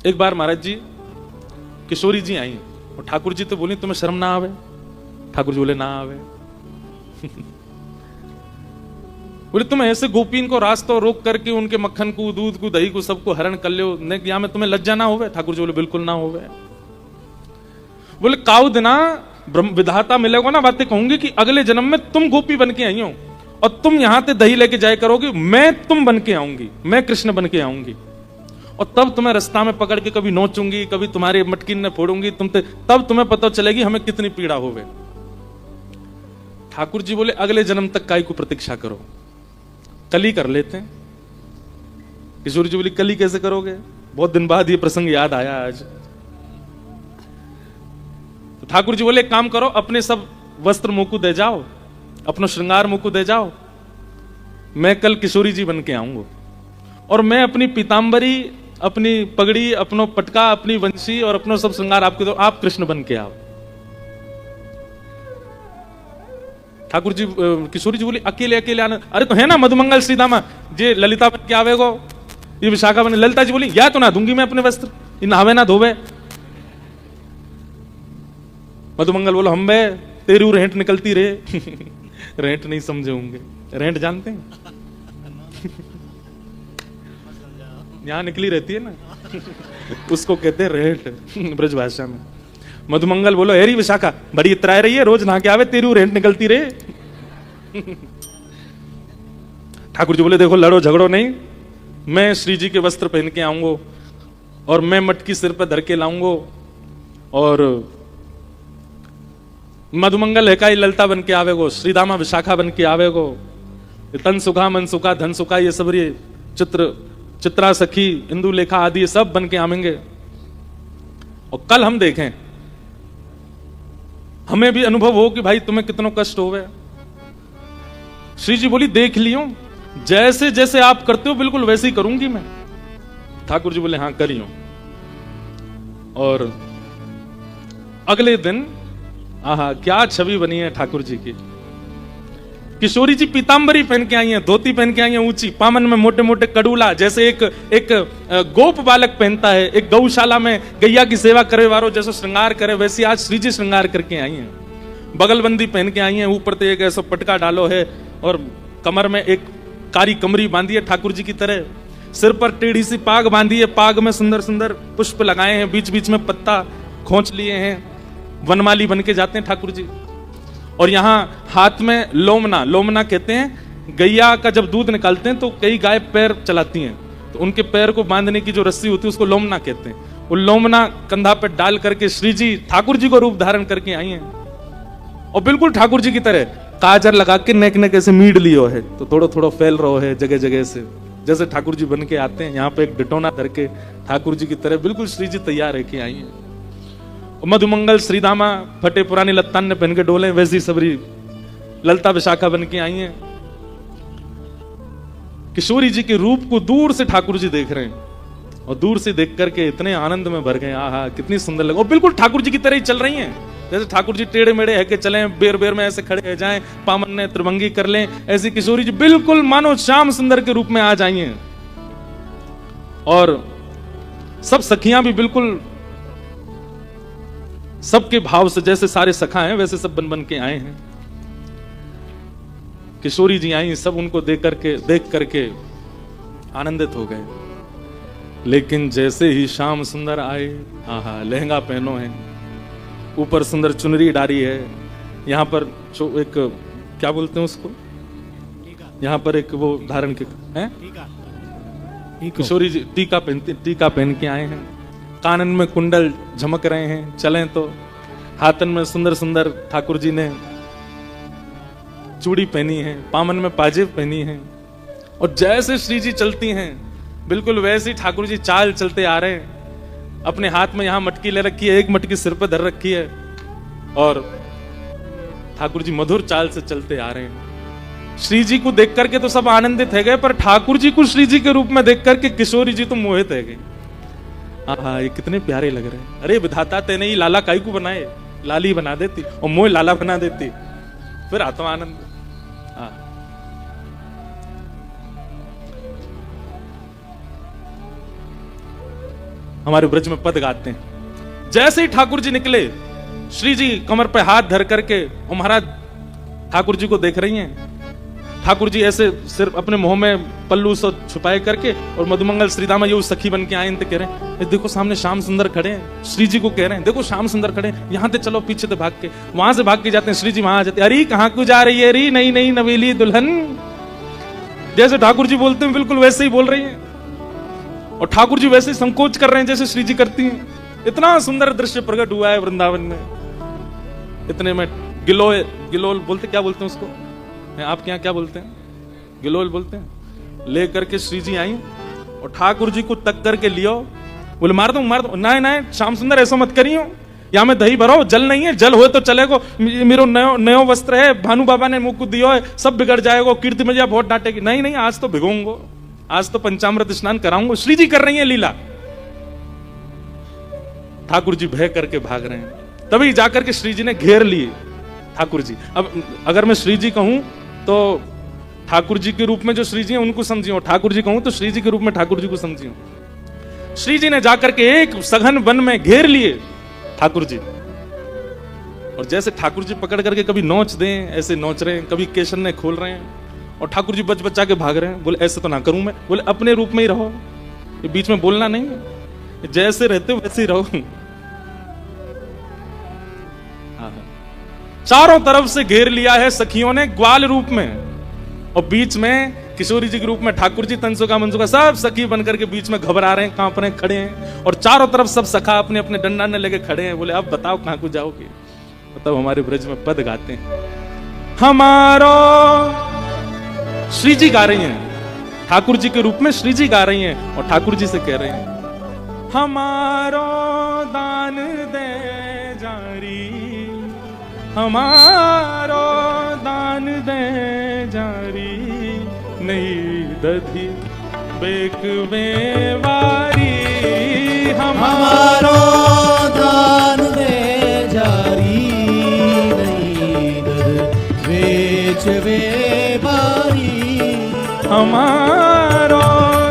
एक बार महाराज जी किशोरी जी आई और ठाकुर जी तो बोली तुम्हें शर्म ना आवे? ठाकुर जी बोले ना आवे। बोले तुम ऐसे गोपीन को रास्ता रोक करके उनके मक्खन को, दूध को, दही को, सबको हरण कर लो, यहाँ में तुम्हें लज्जा ना होवे? ठाकुर जी बोले बिल्कुल ना होवे। बोले काउ दिना ब्रह्म विधाता मिलेगा ना, बातें कहूंगी कि अगले जन्म में तुम गोपी बन के आई हो और तुम यहां से दही लेके जाया करोगे, मैं तुम बन के आऊंगी, मैं कृष्ण बन के आऊंगी और तब तुम्हें रास्ता में पकड़ के कभी नोचूंगी, कभी तुम्हारे मटकी ने फोड़ूंगी, तब तुम्हें पता चलेगी हमें कितनी पीड़ा होवे। ठाकुर जी बोले अगले जन्म तक काई को प्रतीक्षा करो, कल ही कर लेते हैं। किशोरी जी बोली कल ही कैसे करोगे? बहुत दिन बाद ये प्रसंग याद आया आज। तो ठाकुर जी बोले एक काम करो, अपने सब वस्त्र मुंह को दे जाओ, अपना श्रृंगार मुंह को दे जाओ, मैं कल किशोरी जी बन के आऊंगा और मैं अपनी पीतांबरी, अपनी पगड़ी, अपनो पटका, अपनी वंशी और अपना सब श्रृंगार आपके दो, आप कृष्ण बन के आओ। ठाकुर जी किशोरी जी बोली अकेले अकेले आना? अरे तो है ना मधुमंगल श्रीदामा, जे ललिता बन के आवेगो, ये विशाखा बने। ललिता जी बोली या तो ना दूंगी मैं अपने वस्त्र, ये नहावे ना धोवे। मधुमंगल बोलो हम बे तेरी रेंट निकलती रे। रेंट नहीं समझे होंगे, रेंट जानते हैं? यहां निकली रहती है ना, उसको कहते हैं रेंट ब्रज भाषा में। मधुमंगल बोलो हेरी विशाखा बड़ी इतराए रही है, रोज नहा के आवे, तेरी रेंट निकलती रे। ठाकुर जी बोले देखो लड़ो झगड़ो नहीं, मैं श्री जी के वस्त्र पहन के आऊंगा और मैं मटकी सिर पर धर के लाऊंगा और मधुमंगल है का ललता बन के आवेगो, श्रीदामा विशाखा बन के आवेगो, तन सुखा मन सुखा धन सुखा ये सब ये चित्रा सखी इंदु लेखा आदि ये सब बन के आवेंगे और कल हम देखें, हमें भी अनुभव हो कि भाई तुम्हें कितना कष्ट होवे। श्री जी बोली देख लियो, जैसे जैसे आप करते हो बिल्कुल वैसे ही करूंगी मैं। ठाकुर जी बोले हां करियो। और अगले दिन आहा क्या छवि बनी है ठाकुर जी की। किशोरी जी पीतांबरी पहन के आई हैं, धोती पहन के आई हैं ऊंची, पामन में मोटे मोटे कड़ूला, जैसे एक गोप बालक पहनता है, एक गौशाला में गैया की सेवा करे वारो जैसे श्रृंगार करे, वैसे आज श्री जी श्रृंगार करके आई हैं। बगलबंदी पहन के आई हैं, ऊपर तो एक ऐसा पटका डालो है और कमर में एक कारी कमरी बांधी है ठाकुर जी की तरह, सिर पर टेढ़ी सी पाग बांधी है, पाग में सुंदर सुंदर पुष्प लगाए हैं, बीच बीच में पत्ता खोंच लिए हैं, वनमाली बन के जाते हैं ठाकुर जी। और यहाँ हाथ में लोमना, लोमना कहते हैं गैया का जब दूध निकालते हैं तो कई गाय पैर चलाती हैं, तो उनके पैर को बांधने की जो रस्सी होती है उसको लोमना कहते हैं। वो लोमना कंधा पे डाल करके श्री जी ठाकुर जी को रूप धारण करके आई हैं और बिल्कुल ठाकुर जी की तरह काजर लगा के नेक नेक ऐसे मीड लियो है, तो थोड़ा थोड़ा फैल रहो है जगह जगह से, जैसे ठाकुर जी बन के आते हैं। यहाँ पे एक डिटोना धर के ठाकुर जी की तरह बिल्कुल श्री जी तैयार है कि आई है। मधुमंगल श्रीदामा फटे पुरानी लत्तान ने पहन के डोले, वैसी सबरी ललता विशाखा बन के आई हैं। किशोरी जी के रूप को दूर से ठाकुर जी देख रहे हैं और दूर से देख करके इतने आनंद में भर गए, आहा कितनी सुंदर लगे। और बिल्कुल ठाकुर जी की तरह ही चल रही हैं, जैसे ठाकुर जी टेढ़े मेढ़े है के चले, बेर बेर में ऐसे खड़े रह जाएं, पामन ने त्रिभंगी कर लें, ऐसी किशोरी जी बिल्कुल मानो श्याम सुंदर के रूप में आ जाई हैं। और सब सखियां भी बिल्कुल सबके भाव से, जैसे सारे सखा हैं वैसे सब बन बन के आए हैं। किशोरी जी आई, सब उनको देख करके आनंदित हो गए। लेकिन जैसे ही श्याम सुंदर आए, आहा लहंगा पहनो है, ऊपर सुंदर चुनरी डारी है, यहाँ पर एक क्या बोलते हैं उसको, यहाँ पर एक वो धारण के हैं, किशोरी जी टीका पहन के आए हैं, कानन में कुंडल झमक रहे हैं, चलें तो हाथन में सुंदर सुंदर ठाकुर जी ने चूड़ी पहनी है, पामन में पाजेब पहनी है। और जैसे श्री जी चलती हैं बिल्कुल वैसे ही ठाकुर जी चाल चलते आ रहे हैं। अपने हाथ में यहाँ मटकी ले रखी है, एक मटकी सिर पे धर रखी है और ठाकुर जी मधुर चाल से चलते आ रहे हैं। श्री जी को देख करके तो सब आनंदित है गए, पर ठाकुर जी को श्री जी के रूप में देख करके किशोरी जी तो मोहित है गई। हाँ ये कितने प्यारे लग रहे हैं। अरे विधाता तेने ही लाला काई को बनाए, लाली बना देती और मोह लाला बना देती, फिर आत्मा आनंद। हाँ हमारे ब्रज में पद गाते हैं। जैसे ही ठाकुर जी निकले, श्री जी कमर पे हाथ धर करके और महाराज ठाकुर जी को देख रही हैं। ठाकुर जी ऐसे सिर्फ अपने मुंह में पल्लू से छुपाए करके और मधुमंगल श्रीदामा ये सखी बन के आए, इनते कह रहे हैं देखो सामने श्याम सुंदर खड़े हैं। श्री जी को कह रहे हैं देखो श्याम सुंदर खड़े हैं, यहाँ से चलो, पीछे से भाग के, वहां से भाग के जाते हैं। श्री जी वहां आ जाते, अरे कहाँ को जा रही है, अरे नई नई नवेली दुल्हन। जैसे ठाकुर जी बोलते हैं बिल्कुल वैसे ही बोल रही है, और ठाकुर जी वैसे ही संकोच कर रहे हैं जैसे श्री जी करती हैं। इतना सुंदर दृश्य प्रकट हुआ है वृंदावन में। इतने में गिलोल बोलते, क्या बोलते हैं उसको, आपके यहाँ क्या बोलते हैं, गिलोल बोलते हैं, ले करके श्री जी आई और ठाकुर जी को तक करके लियो। बोले मार दो मार दो, ना ना श्याम सुंदर ऐसा मत करियो, यहाँ में दही भरो, जल नहीं है, जल हो तो चलेगो, मेरो नयो वस्त्र है, भानु बाबा ने मुंह को दियो है, सब बिगड़ जाएगा, कीर्ति मैया बहुत डांटेगी। नहीं नहीं आज तो भिगोंगो, आज तो पंचामृत स्नान कराऊंगा। श्री जी कर रही है लीला, ठाकुर जी भय करके भाग रहे हैं। तभी जाकर के श्री जी ने घेर लिए ठाकुर जी। अब अगर मैं श्री जी कहूं तो ठाकुर जी के रूप में जो श्री जी हैं उनको समझियो, ठाकुर जी कहूं तो श्री जी के रूप में ठाकुर जी को समझियो। श्री जी ने जाकर के एक सघन वन में घेर लिए ठाकुर जी, और जैसे ठाकुर जी पकड़ करके कभी नोच दें ऐसे नोच रहे हैं, कभी केशन ने खोल रहे हैं, और ठाकुर जी बच बचा के भाग रहे हैं। बोले ऐसे तो ना करूं मैं, बोले अपने रूप में ही रहो, ये बीच में बोलना नहीं, जैसे रहते वैसे ही रहो। चारों तरफ से घेर लिया है सखियों ने ग्वाल रूप में, और बीच में किशोरी जी के रूप में ठाकुर जी, तंसुका मनसुका सब सखी बनकर के बीच में घबरा रहे हैं, कांप रहे हैं, खड़े हैं, और चारों तरफ सब सखा अपने अपने डंडा ने लेके खड़े हैं। बोले अब बताओ कहां को जाओगे, मतलब हमारे ब्रज में पद गाते हैं हमारो। श्री जी गा रही हैं, ठाकुर जी के रूप में श्री जी गा रही हैं, और ठाकुर जी से कह रहे हैं हमारो दान दे जारी, हमारो दान दे जारी, नहीं दधी बेक बेवारी, हमारो दान दे जारी, नहीं दध बेच बेवारी, हमारो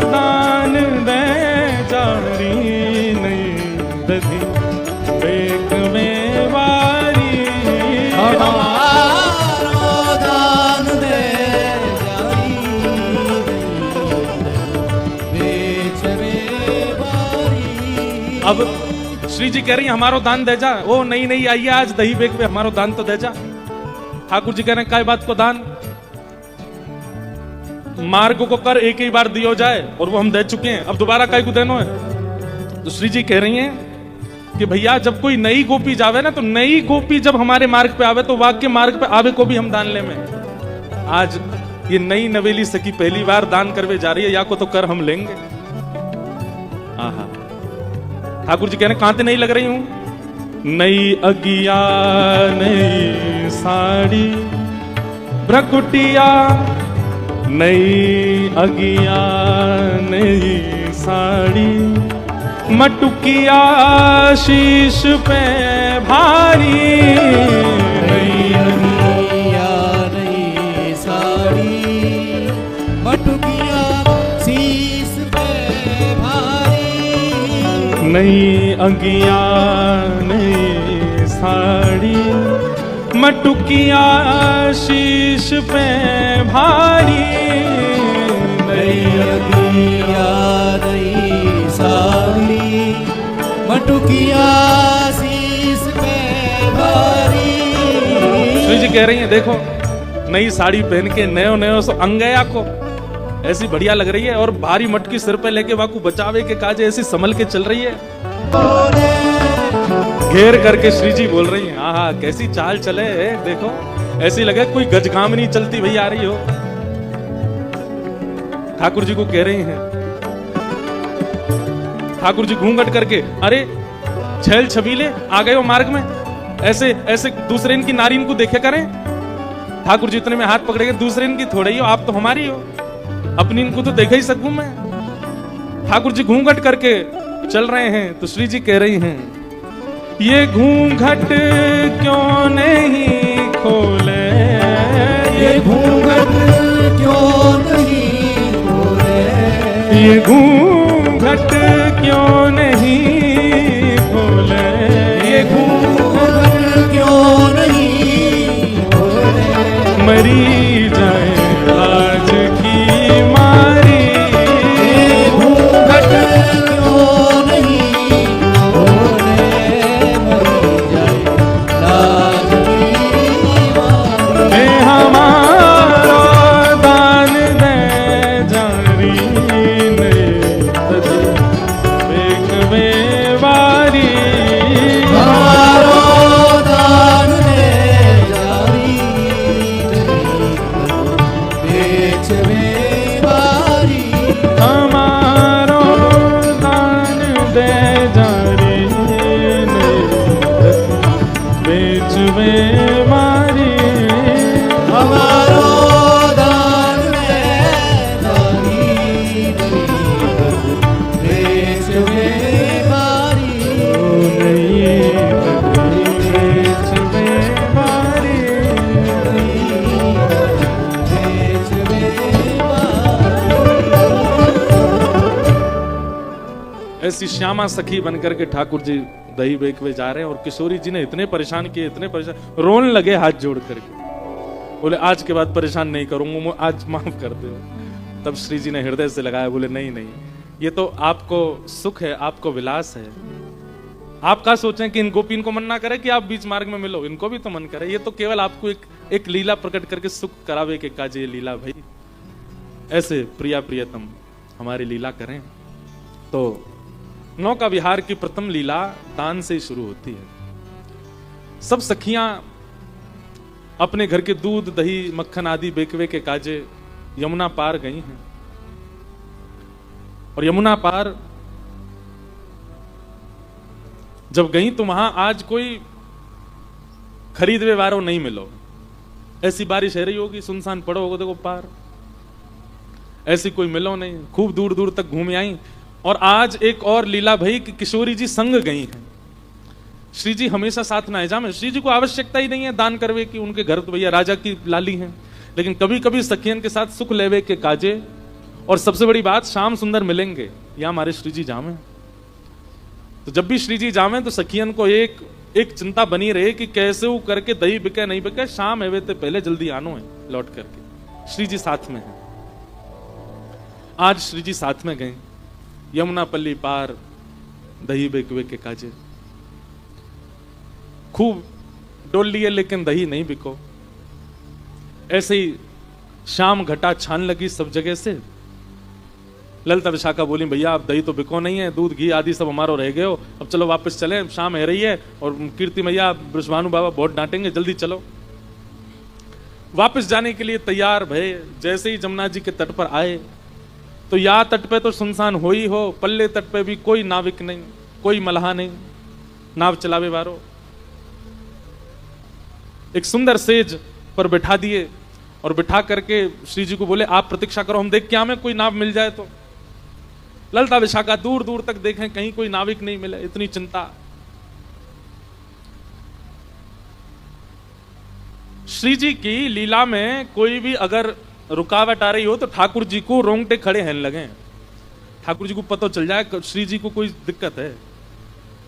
दान दे जारी, नहीं दधी बेक बेवारी, हमारो दान दे जारी, बेच बेवारी। अब श्री जी कह रही है हमारो दान दे जा। ओ नहीं नहीं आइए आज दही बेक पे हमारो दान तो दे जा। ठाकुर जी कह रहे हैं काय बात को दान, मार्ग को कर एक ही बार दियो जाए, और वो हम दे चुके हैं, अब दोबारा काय को देनो है। तो श्री जी कह रही हैं कि भैया जब कोई नई गोपी जावे ना, तो नई गोपी जब हमारे मार्ग पे आवे तो वाक्य मार्ग पे आवे को भी हम दान ले में। आज ये नई नवेली सखी पहली बार दान करवे जा रही है, या को तो कर हम लेंगे। आहा, ठाकुर जी कहने कहां नहीं लग रही हूं, नई अगिया नई साड़ी भ्रकुटिया, नई अगिया नई साड़ी, मटुकिया शीश पे भारी, नई अगिया नई साड़ी, मटुकिया शीश पे भारी, नई अगिया नई साड़ी, मटुकिया शीश पे भारी, नई अगिया नई साड़ी, मटुकिया शीश पे भारी। श्री जी कह रही हैं देखो नई साड़ी पहन के नयो नयो सो अंगया को ऐसी बढ़िया लग रही है, और भारी मटकी सिर पे लेके वाकू बचावे के काजे ऐसी संभल के चल रही है। घेर करके श्री जी बोल रही हैं आहा कैसी चाल चले देखो, ऐसी लगे कोई गजगाम नहीं चलती भई आ रही हो। ठाकुर जी को कह रही हैं, ठाकुर जी घूंघट करके अरे छैल छबीले आ गए हो मार्ग में, ऐसे ऐसे दूसरे इनकी नारी इनको देखे करें। ठाकुर जी इतने में हाथ पकड़ेंगे, दूसरे इनकी थोड़े ही हो, आप तो हमारी हो, अपनी इनको तो देख ही सकूं मैं। ठाकुर जी घूंघट करके चल रहे हैं, तो श्री जी कह रही हैं ये घूंघट क्यों नहीं खोले, ये घूंघट क्यों नहीं खोले, ये घूंघट क्यों नहीं ऐसी श्यामा सखी बनकर के ठाकुर जी दही बेकवे जा रहे हैं, और किशोरी जी ने इतने परेशान किए, इतने परेशान, रोने लगे हाथ जोड़ करके, बोले आज के बाद परेशान नहीं करूंगा, आज माफ कर दो। तब श्री जी ने हृदय से लगाया, बोले नहीं नहीं, ये तो आपको सुख है, आपको विलास है। आप क्या सोचें कि इन गोपीन को मन ना करे कि आप बीच मार्ग में मिलो, इनको भी तो मन करे। ये तो केवल आपको एक लीला प्रकट करके सुख करावे के काजे लीला भाई। ऐसे प्रिया प्रियतम हमारी लीला करें। तो नौका विहार की प्रथम लीला दान से ही शुरू होती है। सब सखियां अपने घर के दूध दही मक्खन आदि बेकवे के काजे यमुना पार गई हैं, और यमुना पार जब गई तो वहां आज कोई खरीदवे वारो नहीं मिलो। ऐसी बारिश है रही होगी, सुनसान पड़ो होगा देखो पार, ऐसी कोई मिलो नहीं। खूब दूर दूर तक घूम आई। और आज एक और लीला भई कि किशोरी जी संग गई हैं। श्री जी हमेशा साथ ना जामे, श्री जी को आवश्यकता ही नहीं है दान करवे की, उनके घर तो भैया राजा की लाली हैं, लेकिन कभी कभी सखियन के साथ सुख लेवे के काजे। और सबसे बड़ी बात, श्याम सुंदर मिलेंगे या हमारे श्री जी जामे। तो जब भी श्री जी जामे तो सखियन को एक चिंता बनी रहे कि कैसे वो करके दही बिके नहीं बिके, शाम एवे तो पहले जल्दी आनो है लौट करके। श्री जी साथ में है। आज श्री जी साथ में गए, यमुना पल्ली पार दही बेकवे के काजे। खूब डोल लिए लेकिन दही नहीं बिको। ऐसे ही शाम घटा छान लगी सब जगह से। ललिता विशाखा बोली भैया आप दही तो बिको नहीं है, दूध घी आदि सब हमारो रह गए हो, अब चलो वापस चले, शाम है रही है और कीर्ति मैया ब्रजभानु बाबा बहुत डांटेंगे, जल्दी चलो। वापस जाने के लिए तैयार भये। जैसे ही जमुना जी के तट पर आए तो या तट पे तो सुनसान हो ही हो, पल्ले तट पे भी कोई नाविक नहीं, कोई मल्हा नहीं, नाव चलावे वारो। एक सुंदर सेज पर बिठा दिए और बिठा करके श्री जी को बोले आप प्रतीक्षा करो, हम देख के हमें कोई नाव मिल जाए तो। ललिता विशाखा दूर दूर तक देखें कहीं कोई नाविक नहीं मिले, इतनी चिंता। श्री जी की लीला में कोई भी अगर रुकावट आ रही हो तो ठाकुर जी को रोंगटे खड़े हैं लगे। ठाकुर जी को पता चल जाए श्री जी को कोई दिक्कत है।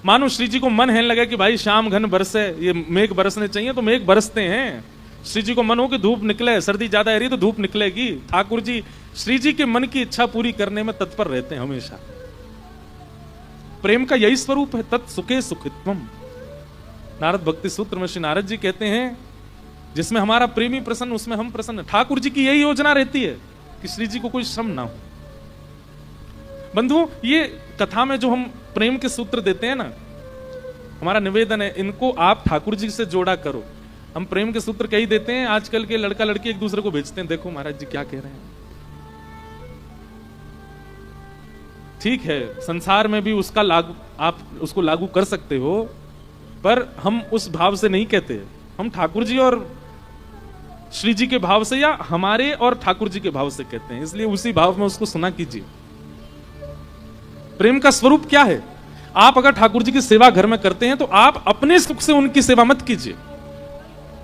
मानो श्री जी को मन है लगे कि भाई शाम घन बरसे, ये मेघ बरसने चाहिए तो मेघ बरसते हैं। श्री जी को मन हो कि धूप निकले, सर्दी ज्यादा है रही तो धूप निकलेगी। ठाकुर जी श्री जी के मन की इच्छा पूरी करने में तत्पर रहते हैं हमेशा। प्रेम का यही स्वरूप है, तत् सुखे सुखित्वम। नारद भक्ति सूत्र में श्री नारद जी कहते हैं जिसमें हमारा प्रेमी प्रसन्न उसमें हम प्रसन्न। ठाकुर जी की यही योजना रहती है कि श्री जी को कोई श्रम ना हो। बंधुओं, ये कथा में जो हम प्रेम के सूत्र देते हैं ना, हमारा निवेदन है इनको आप ठाकुर जी से जोड़ा करो। हम प्रेम के सूत्र कही देते हैं, आजकल के लड़का लड़की एक दूसरे को भेजते हैं, देखो महाराज जी क्या कह रहे हैं। ठीक है, संसार में भी उसका लागू, आप उसको लागू कर सकते हो, पर हम उस भाव से नहीं कहते। हम ठाकुर जी और श्री जी के भाव से या हमारे और ठाकुर जी के भाव से कहते हैं, इसलिए उसी भाव में उसको सुना कीजिए। प्रेम का स्वरूप क्या है? आप अगर ठाकुर जी की सेवा घर में करते हैं तो आप अपने सुख से उनकी सेवा मत कीजिए।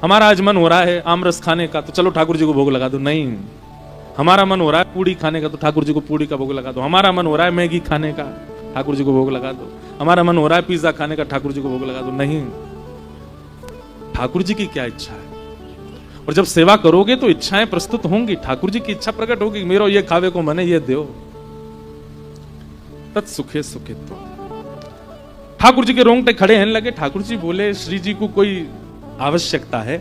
हमारा आज मन हो रहा है आमरस खाने का तो चलो ठाकुर जी को भोग लगा दो, नहीं। हमारा मन हो रहा है पूड़ी खाने का तो ठाकुर जी को पूड़ी का भोग लगा दो। हमारा मन हो रहा है मैगी खाने का, ठाकुर जी को भोग लगा दो। हमारा मन हो रहा है पिज्जा खाने का, ठाकुर जी को भोग लगा दो, नहीं। ठाकुर जी की क्या इच्छा है? और जब सेवा करोगे तो इच्छाएं प्रस्तुत होंगी, ठाकुर जी की इच्छा प्रकट होगी, मेरो ये खावे को मने ये दो। तत् सुखे सुखे तो। ठाकुर जी के रोंगटे खड़े हैं लगे। ठाकुर जी बोले श्री जी को कोई आवश्यकता है?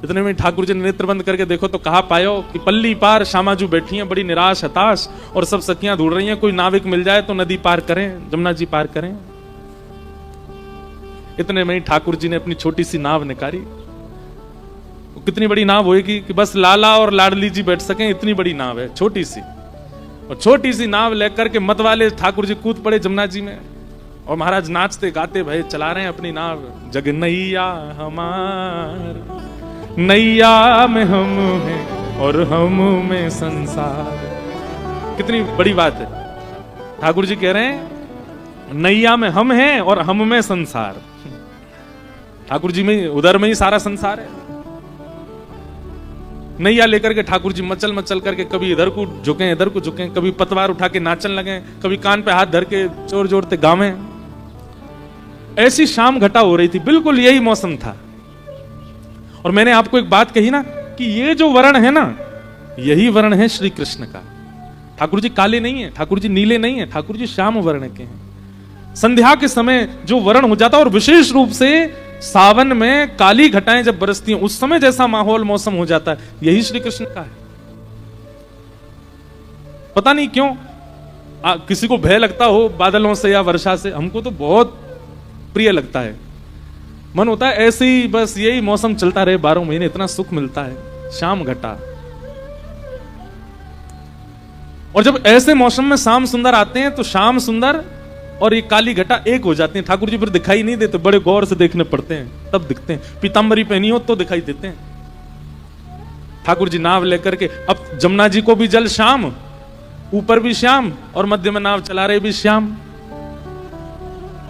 इतने में ठाकुर जी ने नेत्र बंद करके देखो तो कहा पायो कि पल्ली पार श्यामाजू बैठी हैं बड़ी निराश हताश, और सब सखियां ढूंढ रही हैं कोई नाविक मिल जाए तो नदी पार करें, जमुना जी पार करें। इतने में ही ठाकुर जी ने अपनी छोटी सी नाव निकाली। कितनी बड़ी नाव होगी कि बस लाला और लाडली जी बैठ सकें, इतनी बड़ी नाव है, छोटी सी। और छोटी सी नाव लेकर के मत वाले ठाकुर जी कूद पड़े जमुना जी में, और महाराज नाचते गाते भय चला रहे हैं अपनी नाव। जग नैया हमार, नैया में हम हैं और हम में संसार। कितनी बड़ी बात है। ठाकुर जी कह रहे हैं नैया में हम हैं और हम में संसार। ठाकुर जी में उधर में ही सारा संसार है। नैया लेकर के ठाकुर जी मचल मचल करके कभी इधर को झुके इधर को झुके, कभी पतवार उठा के नाचन लगे, कभी कान पे हाथ धर के जोर जोरते गावे। ऐसी शाम घटा हो रही थी, बिल्कुल यही मौसम था। और मैंने आपको एक बात कही ना कि ये जो वर्ण है ना, यही वर्ण है श्री कृष्ण का। ठाकुर जी काले नहीं है, ठाकुर जी नीले नहीं है, ठाकुर जी श्याम वर्ण के हैं। संध्या के समय जो वर्ण हो जाता है, और विशेष रूप से सावन में काली घटाएं जब बरसती हैं, उस समय जैसा माहौल मौसम हो जाता है, यही श्री कृष्ण का है। पता नहीं क्यों किसी को भय लगता हो बादलों से या वर्षा से, हमको तो बहुत प्रिय लगता है। मन होता है ऐसे ही बस यही मौसम चलता रहे 12 महीने, इतना सुख मिलता है। शाम घटा, और जब ऐसे मौसम में शाम सुंदर आते हैं तो शाम सुंदर और ये काली घटा एक हो जाती है। ठाकुर जी फिर दिखाई नहीं देते, बड़े गौर से देखने पड़ते हैं, तब दिखते हैं। पीतांबरी पहनी हो तो दिखाई देते हैं। ठाकुर जी नाव लेकर के, अब जमुना जी को भी जल श्याम, ऊपर भी श्याम, और मध्य में नाव चला रहे भी श्याम।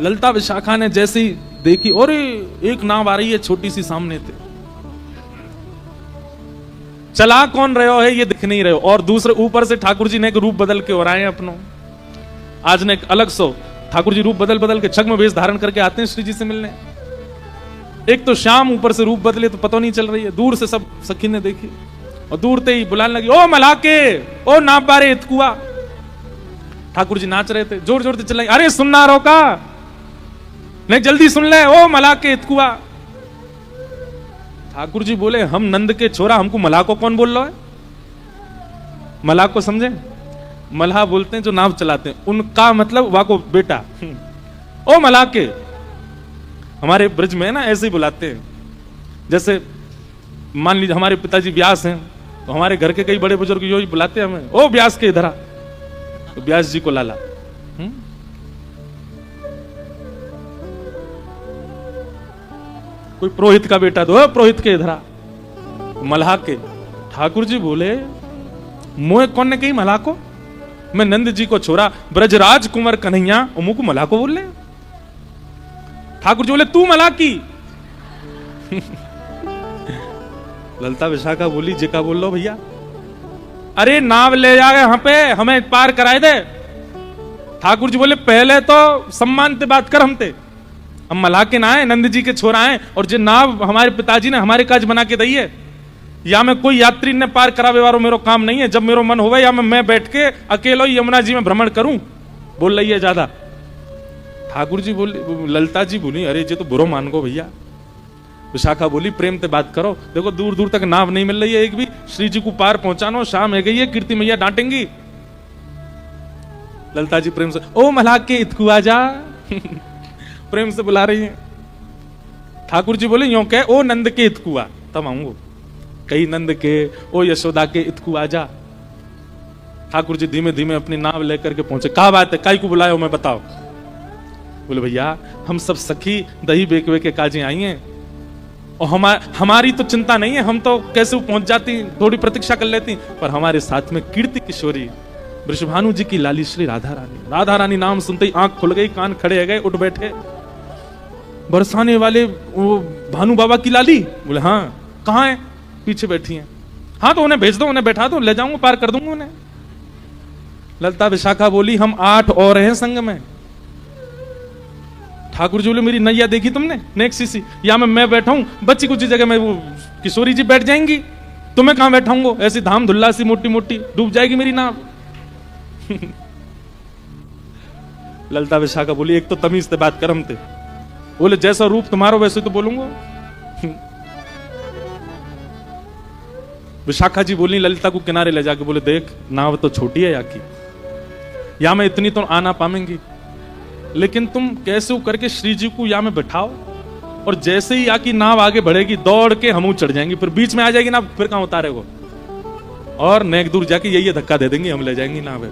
ललिता विशाखा ने जैसे ही देखी, और एक नाव आ रही है छोटी सी सामने थे, चला कौन रहे हो है ये दिख नहीं रहे हो, और दूसरे ऊपर से ठाकुर जी ने एक रूप बदल के और आए अपनों। आज ने एक अलग सो ठाकुर जी रूप बदल बदल के छद्म वेश धारण करके आते हैं श्री जी से मिलने। एक तो शाम ऊपर से रूप बदले तो पता नहीं चल रही है, दूर से सब सखी ने देखी, और दूर से ही बुलाने लगी, ओ मलाके, ओ नाप बारे इतकुआ। ठाकुर जी नाच रहे थे, जोर जोर से चिल्लाई, अरे सुनना रोका नहीं, जल्दी सुन ले, ओ मलाके इतकुआ। ठाकुर जी बोले, हम नंद के छोरा, हमको मलाह को कौन बोल रहा है? मलाह को समझे? मलाह बोलते हैं जो नाव चलाते हैं, उनका मतलब वाको बेटा। ओ मलाह के, हमारे ब्रज में ना ऐसे ही बुलाते हैं। जैसे मान लीजिए हमारे पिताजी व्यास हैं, तो हमारे घर के कई बड़े बुजुर्ग यो ही बुलाते हैं हमें, ओ व्यास के इधर आ, तो व्यास जी को लाला। कोई पुरोहित का बेटा तो पुरोहित के इधर आ, मल्लाह के। ठाकुर जी बोले, मोए कौन ने कही मल्लाह को? मैं नंद जी को छोरा ब्रजराज कुंवर कन्हैया, मुंह को मल्लाह को बोल ले। ठाकुर जी बोले, तू मल्लाह की? ललिता विशाखा बोली, जे का बोल लो भैया? अरे नाव ले जाए यहाँ पे, हमें पार कराए दे। ठाकुर जी बोले, पहले तो सम्मान से बात कर, हमते हम मल्लाह के ना है, नंद जी के छोरा हैं, और जो नाव हमारे पिताजी ने हमारे काज बना के दी है, या मैं कोई यात्री ने पार करावे वालों मेरो काम नहीं है। जब मेरो मन होवे या मैं बैठ के अकेलो यमुना जी में भ्रमण करूं, बोल रही है ज्यादा। ठाकुर जी बोली, ललिता जी बोली, अरे जी तो बुरो मान गो भैया। विशाखा बोली, प्रेम से बात करो, देखो दूर दूर तक नाव नहीं मिल रही है एक भी, श्री जी को पार पहुंचानो, शाम है गई है, कीर्ति मैया डांटेंगी। ललिता जी प्रेम से, ओ मल्लाह के इतकू आजा। प्रेम से बुला रही है। ठाकुर जी बोले, यो कह, ओ नंद के इतकुआ, तब आऊंगो। कई नंद के, ओ यशोदा के इतकू आजा। ठाकुर जी धीमे धीमे अपनी नाव लेकर के पहुंचे। कहा बात है, काई को बुलाए हो, मैं बताओ। बोले, भैया हम सब सखी दही बेकवे के काजी आई हैं, और हमारी तो चिंता नहीं है, हम तो कैसे पहुंच जाती, थोड़ी प्रतीक्षा कर लेती, पर हमारे साथ में कीर्ति किशोरी वृषभानु जी की लाली श्री राधा रानी। राधा रानी नाम सुनते ही आंख खुल गई, कान खड़े हो गए, उठ बैठे। बरसाने वाले वो भानु बाबा की लाली? बोले, हाँ। कहाँ है? पीछे बैठी हैं। हाँ तो उन्हें भेज दो, उन्हें बैठा दो, ले जाऊंगा, पार कर दूंगा उन्हें। ललिता विशाखा बोली, हम 8 और हैं संग में। ठाकुर जी बोले, मेरी नैया देखी तुमने नेक्स्ट सी, या मैं बैठा हूं, बच्ची कुछ जगह में वो किशोरी जी बैठ जाएंगी, तुम्हें कहां बैठाऊंगा? ऐसी धाम धुल्ला सी मोटी मोटी, डूब जाएगी मेरी नाव। ललिता विशाखा बोली, एक तो तमीज से बात कर, हम थे। बोले, जैसा रूप तुम्हारा वैसे तो बोलूंगा। विशाखा जी बोली ललिता को किनारे ले जाके, बोले, देख नाव तो छोटी है या या मैं इतनी तो आना पाएंगी, लेकिन तुम कैसे करके श्री जी को या में बैठाओ, और जैसे ही या की नाव आगे बढ़ेगी, दौड़ के हम चढ़ जाएंगे, फिर बीच में आ जाएगी ना, फिर कहां उतारे वो, और नेक दूर जाके यही धक्का दे देंगे, हम ले जाएंगे नाव है।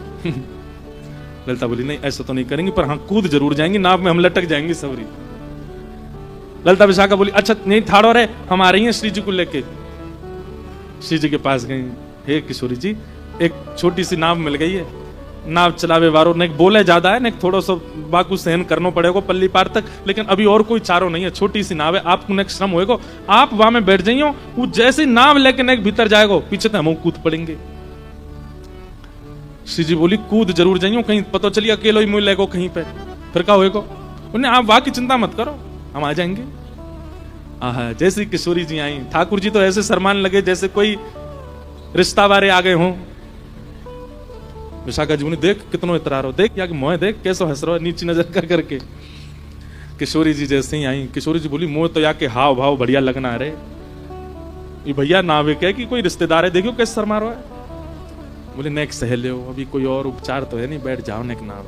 ललिता बोली, नहीं ऐसा तो नहीं करेंगे, पर हाँ कूद जरूर जाएंगी, नाव में हम लटक जाएंगे सबरी। ललिता विशाखा बोली, अच्छा नहीं ठाड़ो रहे, हम आ रही हैं श्री जी को लेके। श्री जी के पास गई, हे किशोरी जी, एक छोटी सी नाव मिल गई है, नाव चलावे वारो ने बोले ज्यादा है ने थोड़ा सा बाकू सहन करना पड़ेगा पल्ली पार तक, लेकिन अभी और कोई चारो नहीं है, छोटी सी नाव है, आपको नेक श्रम होएगा, आप वहां में बैठ जाइयो, वो जैसी नाव लेके नेक भीतर जाएगा पीछे तो हम कूद पड़ेंगे। श्री जी बोली कूद जरूर जाइयो, कहीं पता चलिए अकेलो ही मुझे लेगो कहीं पे, फिर क्या होएगा? उन्हें आप वहां की चिंता मत करो, हम आ जाएंगे। आहा, जैसी किशोरी जी आई, ठाकुर जी तो ऐसे शर्मान लगे जैसे कोई रिश्ता वारे आ गए हों। विशाखा जी बोली देख कितनो इतरा रहो, देख या कि मोह देख कैसो हंस रहो नीची नजर कर करके। किशोरी जी जैसे ही आई, किशोरी जी बोली मोह तो या के हाव भाव बढ़िया लगना है रे, ये भैया नाविक है कि कोई रिश्तेदार है, देखो कैसे शर्मा रहा है। बोले नेक सह लो, अभी कोई और उपचार तो है नहीं, बैठ जाओ नेक नाव।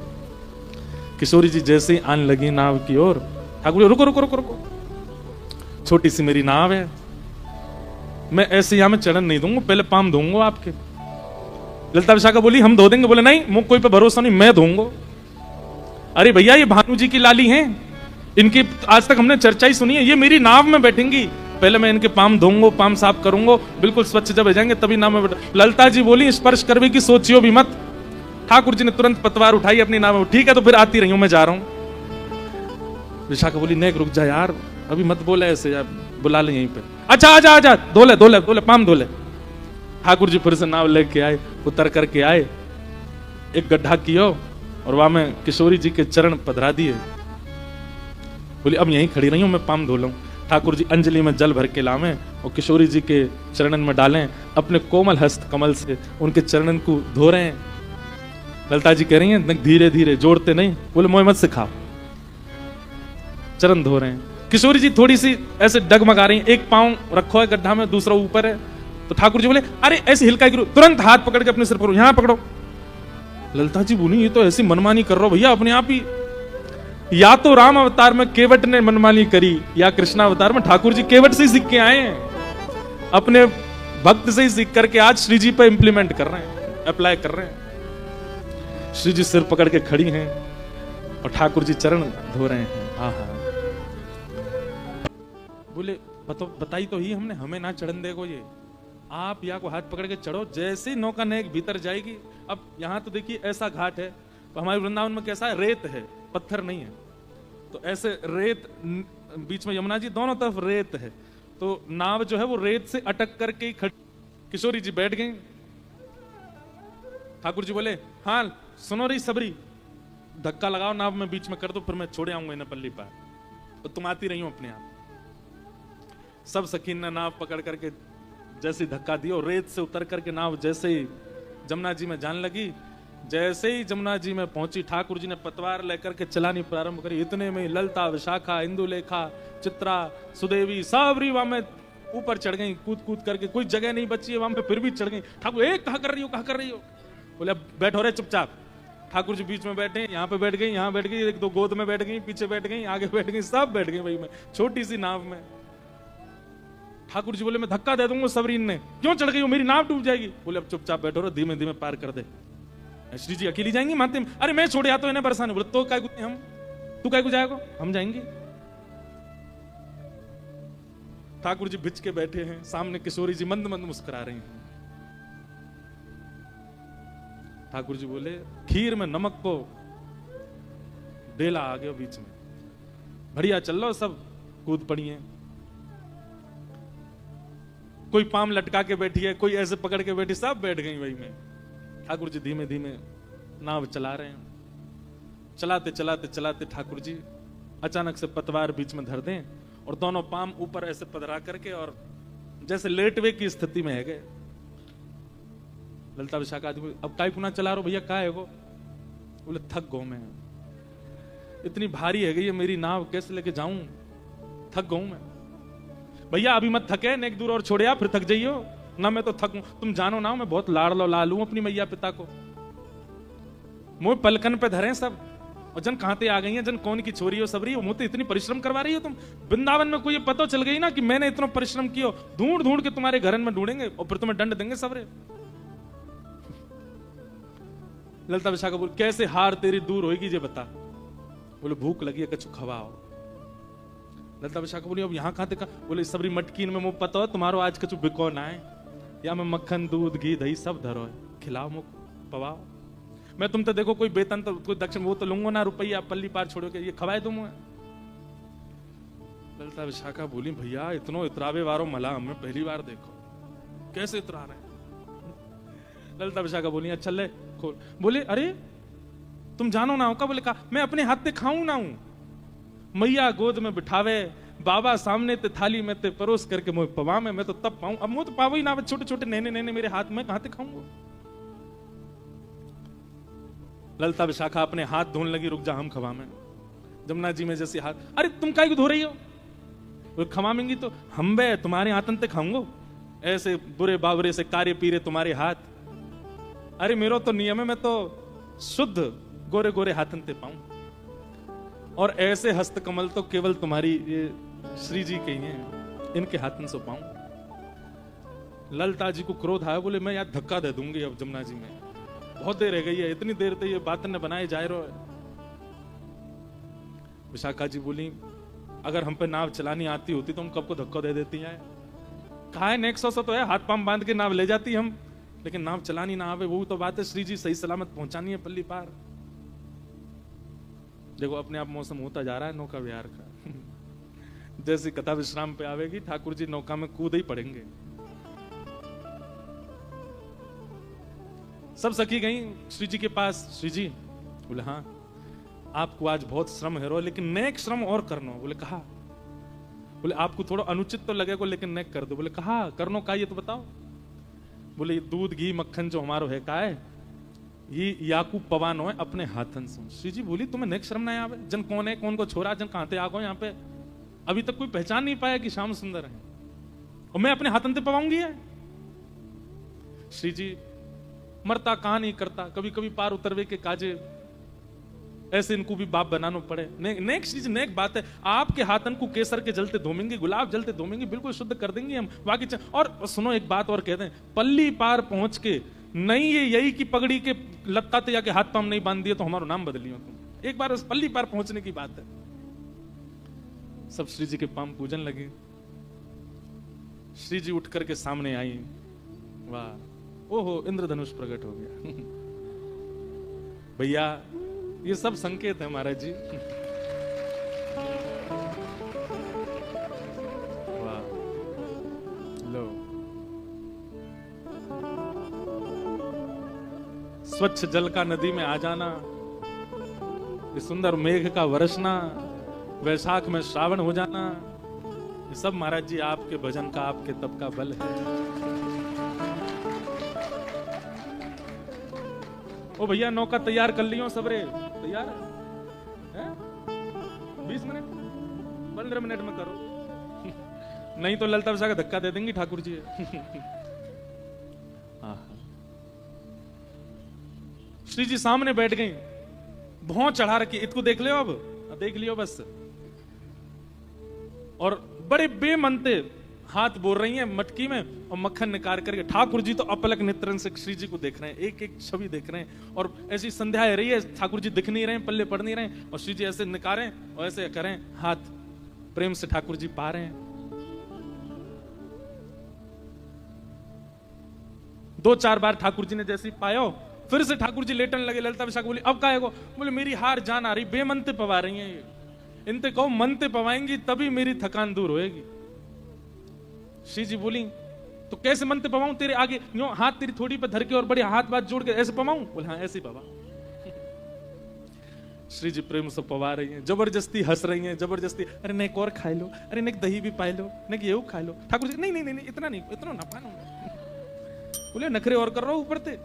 किशोरी जी जैसे ही आने लगी नाव की ओर, ठाकुर जी रुको रुको रुको रुको, छोटी सी मेरी नाव है, मैं ऐसे यहां में चढ़न नहीं दूंगा, पहले पाम दूंगा आपके। ललिता विशाखा बोली हम धो देंगे। बोले नहीं, मुझ कोई पे भरोसा नहीं, मैं धोऊंगा। अरे भैया ये भानु जी की लाली हैं, इनकी आज तक हमने चर्चा ही सुनी है, ये मेरी नाव में बैठेंगी, पहले मैं इनके पाम धोऊंगा, पाम साफ करूंगा, बिल्कुल स्वच्छ जब हो जाएंगे तभी नाव में बैठ। ललिता जी बोली स्पर्श करने की सोचियो भी मत। ठाकुर जी ने तुरंत पतवार उठाई अपनी नाव में, ठीक है तो फिर आती रही हूं, मैं जा रहा हूं। विशाखा बोली नेक रुक जा यार, अभी मत बोले ऐसे यार, बुला ले यहीं पे। अच्छा आजा आजा, धोले धोले धोले पाम धोले। ठाकुर जी फिर से नाव लेके आए, उतर करके आए, एक गड्ढा किया और वहां में किशोरी जी के चरण पधरा दिए। बोली अब यहीं खड़ी रही हूं, मैं पाम धो लूं। ठाकुर जी अंजलि में जल भर के लावे और किशोरी जी के चरणन में डालें, अपने कोमल हस्त कमल से उनके चरणन को धो रहे हैं। ललिता जी कह रही हैं धीरे धीरे, जोड़ते नहीं। बोले मोह मत सिखाओ, चरण धो रहे हैं। किशोरी जी थोड़ी सी ऐसे डगमगा रही हैं, एक पांव रखो है गड्ढा में, दूसरा ऊपर है। तो ठाकुर जी बोले अरे ऐसे हिलका गिरो, तुरंत हाथ पकड़ के अपने सिर पर यहां पकड़ो। ललिता जी बोली ये तो ऐसी मनमानी कर रहा हो भैया अपने आप ही, या तो राम अवतार में केवट ने मनमानी करी या कृष्णा अवतार में ठाकुर जी केवट से ही सीख के आए हैं, अपने भक्त से ही सीख करके आज श्री जी पे इंप्लीमेंट कर रहे हैं, अप्लाई कर रहे हैं। श्री जी सिर पकड़ के खड़ी हैं और ठाकुर जी चरण धो रहे हैं। आहा, बोले बताई तो ही हमने, हमें ना चढ़न देगो ये, आप या को हाथ पकड़ के चढ़ो, जैसे नौका नेक भीतर जाएगी। अब यहाँ तो देखिए ऐसा घाट है, तो हमारे वृंदावन में कैसा है, रेत है, पत्थर नहीं है, तो ऐसे रेत बीच में यमुना जी दोनों तरफ रेत है, तो नाव जो है वो रेत से अटक करके ही खड़ी। किशोरी जी बैठ गई। ठाकुर जी बोले हाँ सुनो रही सबरी, धक्का लगाओ नाव में बीच में कर दो, फिर मैं छोड़े आऊंगा इन्हें पल्ली पार, तो तुम आती रही हो अपने आप। सब सखीन ने नाव पकड़ करके जैसे धक्का दिया और रेत से उतर करके नाव जैसे ही जमुना जी में जान लगी, जैसे ही जमुना जी में पहुंची ठाकुर जी ने पतवार लेकर के चलानी प्रारंभ करी। इतने में ललिता विशाखा इंदुलेखा चित्रा सुदेवी सावरी वहां में ऊपर चढ़ गई, कूद कूद करके, कोई जगह नहीं बची है वहां पे, फिर भी चढ़ गई। ठाकुर एक कहा कर रही हो, कहा कर रही हो? बोले अब बैठो रे चुपचाप। ठाकुर जी बीच में बैठे, यहाँ पे बैठ गई, यहाँ बैठ गई, एक दो गोद में बैठ गई, पीछे बैठ गई, आगे बैठ गई, सब बैठ गई वही में, छोटी सी नाव में। ठाकुर जी बोले मैं धक्का दे दूंगा सबरीन ने, क्यों चढ़ गई हो, मेरी नाव डूब जाएगी। बोले अब चुपचाप बैठो रो, धीमे धीमे पार कर दे। श्री जी अकेली जाएंगी मानते, अरे मैं छोड़े या तो इन्हें परेशान। बोले तो काय हम, तू काय को जाएगा, हम जाएंगे। ठाकुर जी बिछ के बैठे हैं, सामने किशोरी जी मंद मंद मुस्कुरा रही हैं। ठाकुर जी बोले खीर में नमक को डेला आ गया बीच में, बढ़िया चल लो, सब कूद पड़ी है, कोई पाम लटका के बैठी है, कोई ऐसे पकड़ के बैठी, सब बैठ गई वही में। ठाकुर जी धीमे धीमे नाव चला रहे हैं। चलाते चलाते चलाते ठाकुर जी अचानक से पतवार बीच में धर दें और दोनों पाम ऊपर ऐसे पधरा करके और जैसे लेटवे की स्थिति में है गए। ललिता विशाखा आदमी अब काय पुना चला रहा भैया, क्या है वो? बोले थक गो मैं, इतनी भारी है ये मेरी नाव, कैसे लेके जाऊं, थक गऊ मैं। भैया अभी मत थके, नेक दूर और छोड़े आप, फिर थक जाइयो ना, मैं तो थकूं, तुम जानो ना मैं बहुत लालू अपनी मैया पिता को, मोह पलकन पे धरे सब, और जन कहां ते आ गई है, जन कौन की छोरी हो सबरी हो, मुझे इतनी परिश्रम करवा रही हो तुम। वृंदावन में कोई ये पता चल गई ना कि मैंने इतना परिश्रम किया, ढूंढ ढूंढ के तुम्हारे घर में ढूंढेंगे और फिर तुम्हें दंड देंगे सबरे। ललिता विशाखा बोल कैसे हार तेरी दूर होगी ये बता। बोले भूख लगी है, कछु खवाओ। ललिता विशाखा बोली अब यहाँ कहां तक? बोले सबरी मटकीन में मुंह पता हो तुम्हारो आज कछु बिको ना है, या में मक्खन दूध घी दही सब धरो है, खिलाओ मुख पवाओ। मैं तुम तो देखो कोई वेतन तो कोई दक्षिण वो तो लूंगा ना रुपया पल्ली पार छोड़ो के ये खवाए तुम। ललिता विशाखा बोली भैया इतनो इतरावे वारो मला हमने पहली बार देखो, कैसे इतरा रहे। ललिता विशाखा बोली अच्छा ले खोल। बोले अरे तुम जानो ना हो का? बोले कहा मैं अपने हाथ से खाऊं ना हूं, मैया गोद में बिठावे, बाबा सामने ते थाली में ते परोस करके मुझे पवा में मैं तो तब पाऊं, अब मुझे तो पावो ही ना, छोटे छोटे नैने नैने मेरे हाथ में कहां से खाऊंगा। ललिता विशाखा अपने हाथ धोने लगी, रुक जा हम खवा में। जमुना जी में जैसे हाथ, अरे तुम काहे को धो रही हो? वो खवामेंगी तो हम बे तुम्हारे हाथन ते खाऊंगो, ऐसे बुरे बावरे से कार्य पीरे तुम्हारे हाथ। अरे मेरो तो नियम है मैं तो शुद्ध गोरे गोरे हाथन ते पाऊं, और ऐसे हस्त कमल तो केवल तुम्हारी ये श्री जी के ही हैं, इनके हाथन से पाऊं। ललिता जी को क्रोध आया, बोले मैं यार धक्का दे दूंगी अब जमुना जी में, बहुत देर रह गई है, इतनी देर तक ये बात ने बनाए जा रहे हो। विशाखा जी बोली अगर हम पे नाव चलानी आती होती तो हम कब को धक्का दे देती हैं। कहा है नेक्स्ट तो है, हाथ पांव बांध के नाव ले जाती हम, लेकिन नाव चलानी ना आवे वो तो बात है, श्री जी सही सलामत पहुंचानी है पल्ली पार। देखो अपने आप मौसम होता जा रहा है नौका विहार का। जैसी कथा विश्राम पे आवेगी ठाकुर जी नौका में कूद ही पड़ेंगे। सब सखी गई श्री जी के पास। श्री जी बोले हाँ आपको आज बहुत श्रम है रो, लेकिन नेक श्रम और करना। बोले कहा? बोले आपको थोड़ा अनुचित तो लगेगा लेकिन नेक कर दो। बोले कहा करनो का ये तो बताओ। बोले दूध घी मक्खन जो हमारो है का है ये याकूब पवानो है अपने हाथन से। श्री जी बोली तुम्हें नेक श्रम नहीं आवे? जन कौन है, कौन को छोरा, जन कहां ते आगो यहाँ पे, अभी तक कोई पहचान नहीं पाया कि श्याम सुंदर है, और मैं अपने हाथन से पवाऊंगी है। श्री जी मरता कहां नहीं करता, कभी कभी पार उतरवे के काजे ऐसे इनको भी बाप बनाना पड़े। नेक चीज नेक बात है, आपके हाथन को केसर के जलते धोमेंगे, गुलाब जलते धोमेंगे, बिल्कुल शुद्ध कर देंगे हम बाकी। और सुनो एक बात और कहते हैं, पल्ली पार पहुंच के नहीं ये यही की पगड़ी के लत्ता ते जाके हाथ पांव नहीं बांध दिए तो हमारा नाम बदलियो तुम। एक बार उस पल्ली पार पहुंचने की बात है। सब श्री जी के पांव पूजन लगे। श्री जी उठ करके सामने आई, वाह ओहो इंद्रधनुष प्रकट हो गया। भैया ये सब संकेत है महाराज जी। वाह लो स्वच्छ जल का नदी में आ जाना, ये सुंदर मेघ का वर्षना, वैशाख में श्रावण हो जाना, ये सब महाराज जी आपके भजन का आपके तप का बल है। ओ भैया नौका तैयार कर लियो सबरे, तैयार है? 20 मिनट 15 मिनट में करो। नहीं तो ललिता विशाखा धक्का दे देंगी ठाकुर जी। श्री जी सामने बैठ गई, भौं चढ़ा रखी, इसको देख लियो अब देख लियो बस। और बड़े बेमनते हाथ बोल रही हैं मटकी में, और मक्खन निकाल करके ठाकुर जी तो अपलक नेत्रन से श्री जी को देख रहे हैं, एक एक छवि देख रहे हैं। और ऐसी संध्या है रही है, ठाकुर जी दिख नहीं रहे, पल्ले पड़ नहीं रहे, और श्री जी ऐसे निकालें और ऐसे करें, हाथ प्रेम से ठाकुर जी पा रहे हैं। 2-4 बार ठाकुर जी ने जैसे पायो, फिर से ठाकुर जी लेटन लगे। ललिता विशाखा बोली अब काहे को? बोले मेरी हार जान आ रही, बेमनते पवा रही हैं ये, इनते कहो मनते पवाएंगी तभी मेरी थकान दूर होएगी। श्री जी बोली तो कैसे मनते पवाऊं तेरे आगे, यूं हाथ तेरी थोड़ी पे धर के और बड़े हाथ बात जोड़ के ऐसे पवाऊं? बोले हाँ ऐसे पवा। श्री जी प्रेम से पवा रही हैं, जबरदस्ती हंस रही हैं, जबरदस्ती, अरे नहीं और खा लो, अरे नहीं दही भी पाए लो, नहीं ये खा लो। ठाकुर जी नहीं नहीं नहीं इतना नहीं, इतना ना पानो। बोले नखरे और कर रहा हूं ऊपर ते,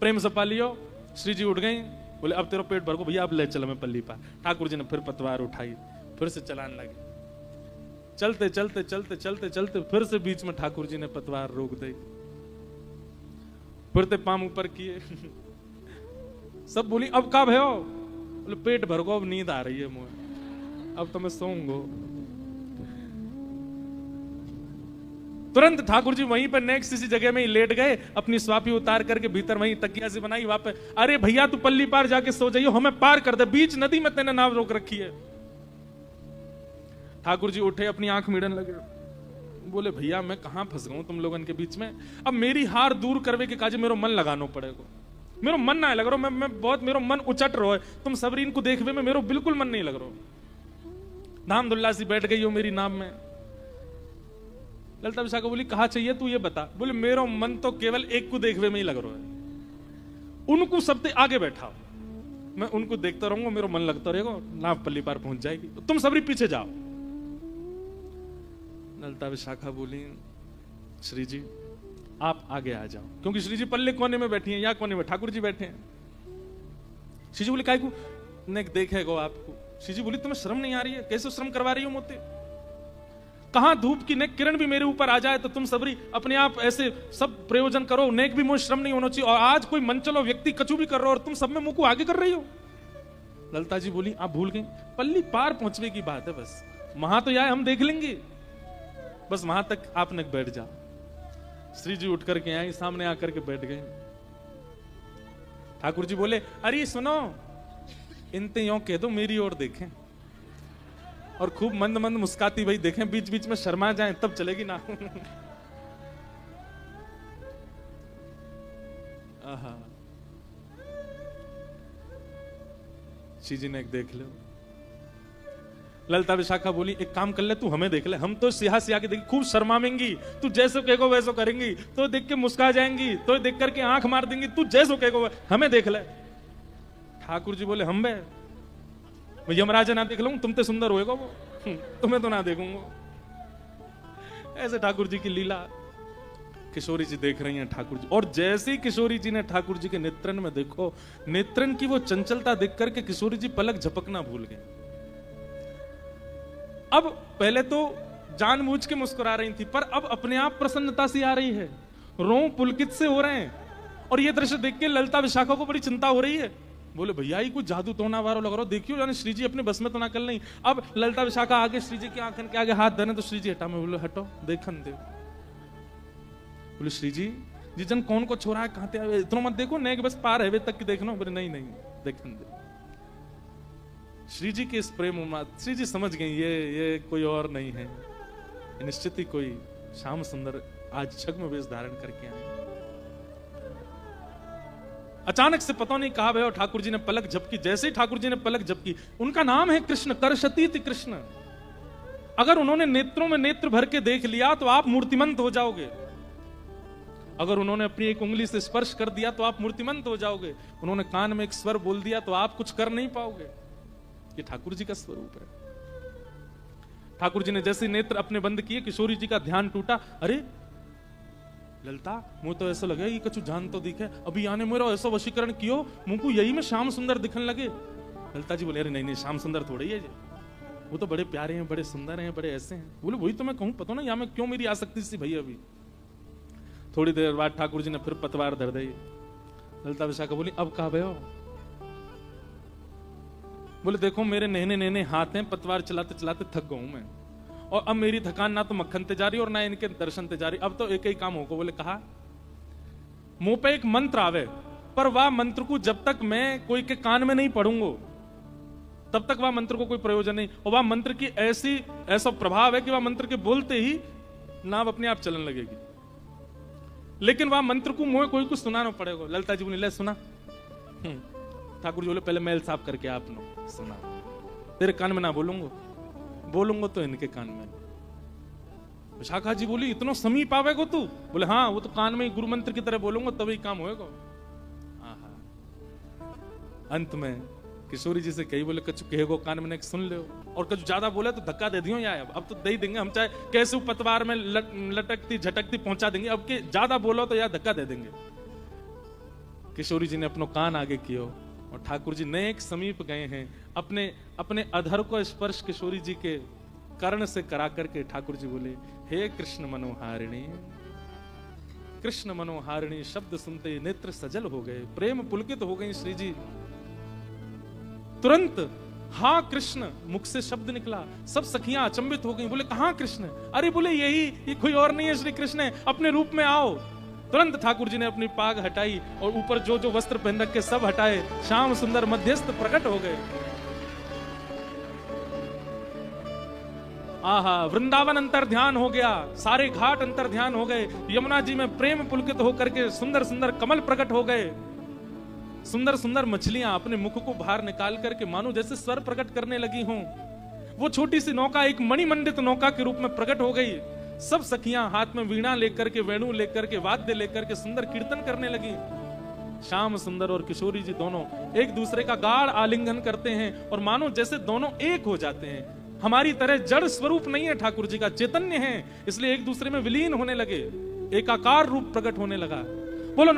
प्रेम से पा लियो। श्री जी उठ गई, बोले अब तेरा पेट भर को भैया अब ले चलो मैं पल्ली पार। ठाकुर जी ने फिर पतवार उठाई, फिर से चलान लगे। चलते चलते चलते चलते चलते फिर से बीच में ठाकुर जी ने पतवार रोक दी, फिर ते पाम ऊपर किए। सब बोली अब कब है? बोले पेट भर को अब नींद आ रही है मुझे, अब तो मैं सोऊंगा। तुरंत ठाकुर जी वहीं पर नेक्स्ट इसी जगह में ही लेट गए, अपनी स्वापी उतार करके भीतर वहीं तकिया से बनाई वहां पे। अरे भैया तू पल्ली पार जाके सो जाइयो, हमें पार कर दे, बीच नदी में तेने नाव रोक रखी है। ठाकुर जी उठे, अपनी आंख मीड़न लगे, बोले भैया मैं कहां फंस गया तुम लोगन के बीच में, अब मेरी हार दूर करवे के काजे मेरो मन लगाना पड़ेगा। मेरो मन ना लग रहा, मैं बहुत मेरो मन उचट रहा है, तुम सबरीन को देखवे में मेरो बिल्कुल मन नहीं लग रहा। धामधुल्ला सी बैठ गई हो मेरी नाम में। ललिता विशाखा बोली कहा चाहिए तू ये बता। बोले मेरो मन तो केवल एक को देखवे में ही लग रहा है, उनको सबसे आगे बैठाओ, मैं उनको देखता रहूंगा, मेरा मन लगता रहेगा, नाव पल्ली पार पहुंच जाएगी, तो तुम सबरी पीछे जाओ। ललिता विशाखा बोली श्री जी आप आगे आ जाओ, क्योंकि श्री जी पल्ले कोने में बैठी हैं, या कोने में ठाकुर जी बैठे हैं। श्री जी बोले काय को ने देखेगा आपको। श्री जी बोली तुम्हें शर्म नहीं आ रही है, कैसे शर्म करवा रही हो मोते, कहां धूप की नेक किरण भी मेरे ऊपर आ जाए तो तुम सबरी अपने आप ऐसे सब प्रयोजन करो, नेक भी मुझे श्रम नहीं होना चाहिए, और आज कोई मनचलो व्यक्ति कछु भी कर रहा हो और तुम सब में मुंह को आगे कर रही हो। ललिता जी बोली आप भूल गई, पल्ली पार पहुंचने की बात है, बस वहां तो यार हम देख लेंगे, बस वहां तक आपने बैठ जाओ। श्री जी उठ करके आए, सामने आकर के बैठ गए। ठाकुर जी बोले अरे सुनो, इनते यों कह दो मेरी ओर देखें, और खूब मंद मंद मुस्काती भाई देखें, बीच बीच में शर्मा जाएं तब चलेगी ना। आहा, श्री जी ने एक देख लो। ललिता विशाखा बोली एक काम कर ले, तू हमें देख ले, हम तो सिहा सिहा के देखी, खूब शर्माएंगी, तू जैसो कहेगो वैसो करेंगी, तो देख के मुस्का जाएंगी, तो देख करके आंख मार देंगी, तू जैसो कहेगो हमें देख ले। ठाकुर जी बोले हम बे यमराज ना देख लूं, तुम तो सुंदर होएगा वो, तुम्हें तो ना देखूंगा। ऐसे ठाकुर जी की लीला किशोरी जी देख रही हैं ठाकुर जी, और जैसे ही किशोरी जी ने ठाकुर जी के नेत्रन में देखो, नेत्रन की वो चंचलता देख करके किशोरी जी पलक झपकना भूल गए। अब पहले तो जानबूझ के मुस्कुरा रही थी, पर अब अपने आप प्रसन्नता सी आ रही है, रों पुलकित से हो रहे हैं, और ये दृश्य देख के ललिता विशाखा को बड़ी चिंता हो रही है। बोले भैया ही कुछ जादू टोना वारो लग रहा, देखियो यानी श्री जी अपने बस में तो ना कर नहीं। अब ललिता विशाखा आगे श्री जी की आंखन के आगे हाथ धरे तो श्री जी हटा, में बोले हटो देखन दे। बोले श्री जी जन कौन को छोरा है, कहां ते आवे, इतना मत देखो, नेक बस पार है वे तक की देखना। बोले नहीं नहीं देखन दे। श्री जी के इस प्रेम उन्माद, श्री जी समझ गई ये कोई और नहीं है, निश्चित ही कोई श्याम सुंदर आज छद्म वेश धारण करके आए। अचानक से पता नहीं कहा भैया ठाकुर जी ने पलक झपकी। जैसे ही ठाकुर जी ने पलक झपकी, उनका नाम है कृष्ण, करशतीति कृष्ण। अगर उन्होंने नेत्रों में नेत्र भर के देख लिया तो आप मूर्तिमंत हो जाओगे, अगर उन्होंने अपनी एक उंगली से स्पर्श कर दिया तो आप मूर्तिमंत हो जाओगे, उन्होंने कान में एक स्वर बोल दिया तो आप कुछ कर नहीं पाओगे। ये ठाकुर जी का स्वरूप है। ठाकुर जी ने जैसे नेत्र अपने बंद किए, किशोरी जी का ध्यान टूटा। अरे ललिता, मुझे तो ऐसा लगे कि कछु जान तो दिखे, अभी आने मेरा ऐसा वशीकरण कियो, मुझ को यही में श्याम सुंदर दिखने लगे। ललिता जी बोले अरे नहीं नहीं, श्याम सुंदर थोड़ी है, वो तो बड़े प्यारे हैं, बड़े सुंदर हैं, बड़े ऐसे हैं। बोले वही तो मैं कहूं, पता ना यहाँ में क्यों मेरी आसक्ति सी भई। अभी थोड़ी देर बाद ठाकुर जी ने फिर पतवार धर दी। ललिता विशाखा बोली अब कहा भयो। बोले देखो मेरे नहने नहने हाथ हैं, पतवार चलाते चलाते थक गया हूं मैं, और अब मेरी थकान ना तो मक्खन ते जा रही और ना इनके दर्शन ते जा रही, अब तो एक ही काम होगा। बोले कहा मुंह पे एक मंत्र आवे, पर वह मंत्र को जब तक मैं कोई के कान में नहीं पढ़ूंगा तब तक वह मंत्र को कोई प्रयोजन नहीं, और वह मंत्र की ऐसा प्रभाव है कि वह मंत्र के बोलते ही नाव अपने आप चलने लगेगी, लेकिन वह मंत्र को मुंह कोई कुछ सुनाना पड़ेगा। ललिता जी बोले ले सुना। ठाकुर जी बोले पहले मैल साफ करके आपने सुना, तेरे कान में ना बोलूंगा, बोलूंगा तो इनके कान में। विशाखा जी बोली इतना समीप आवेगो तू? बोले हाँ, वो तो कान में गुरु मंत्र की तरह बोलूंगा तभी काम होएगा। अंत में किशोरी जी से कही, बोले कछु कहेगो कान में सुन ले, और कछु ज्यादा बोले तो धक्का दे दियो यार, अब तो दे ही देंगे हम, चाहे कैसे पतवार में लटकती झटकती पहुंचा देंगे, अब के ज्यादा बोलो तो यार धक्का दे देंगे। किशोरी जी ने अपनो कान आगे कियो और ठाकुर जी नेक समीप गए हैं, अपने अपने अधर को स्पर्श किशोरी जी के कर्ण से करा करके ठाकुर जी बोले हे कृष्ण मनोहारिणी। कृष्ण मनोहारिणी शब्द सुनते नेत्र सजल हो गए, प्रेम पुलकित हो गई श्री जी। तुरंत हाँ कृष्ण मुख से शब्द निकला, सब सखियां अचंभित हो गई। बोले कहां कृष्ण? अरे बोले यही, ये कोई और नहीं है, श्री कृष्ण है, अपने रूप में आओ। तुरंत ठाकुर जी ने अपनी पाग हटाई और ऊपर जो जो वस्त्र पहन रखे सब हटाए, श्याम सुंदर मध्यस्थ प्रकट हो गए। आहा, वृंदावन अंतर ध्यान हो गया, सारे घाट अंतर ध्यान हो गए, यमुना जी में प्रेम पुलकित होकर के सुंदर सुंदर कमल प्रकट हो गए। सुंदर सुंदर मछलियां अपने मुख को बाहर निकाल करके मानो जैसे स्वर प्रकट करने लगी हों। वो छोटी सी नौका एक मणिमंडित नौका के रूप में प्रकट हो गई। सब सखियां हाथ में वीणा लेकर के, वेणु लेकर के, वाद्य लेकर के सुंदर कीर्तन करने लगी। श्याम सुंदर और किशोरी जी दोनों एक दूसरे का गाढ़ आलिंगन करते हैं और मानो जैसे दोनों एक हो जाते हैं। हमारी तरह जड़ स्वरूप नहीं है ठाकुर जी का, चैतन्य है, इसलिए एक दूसरे में विलीन होने लगे, एकाकार रूप प्रकट होने लगा। बोलो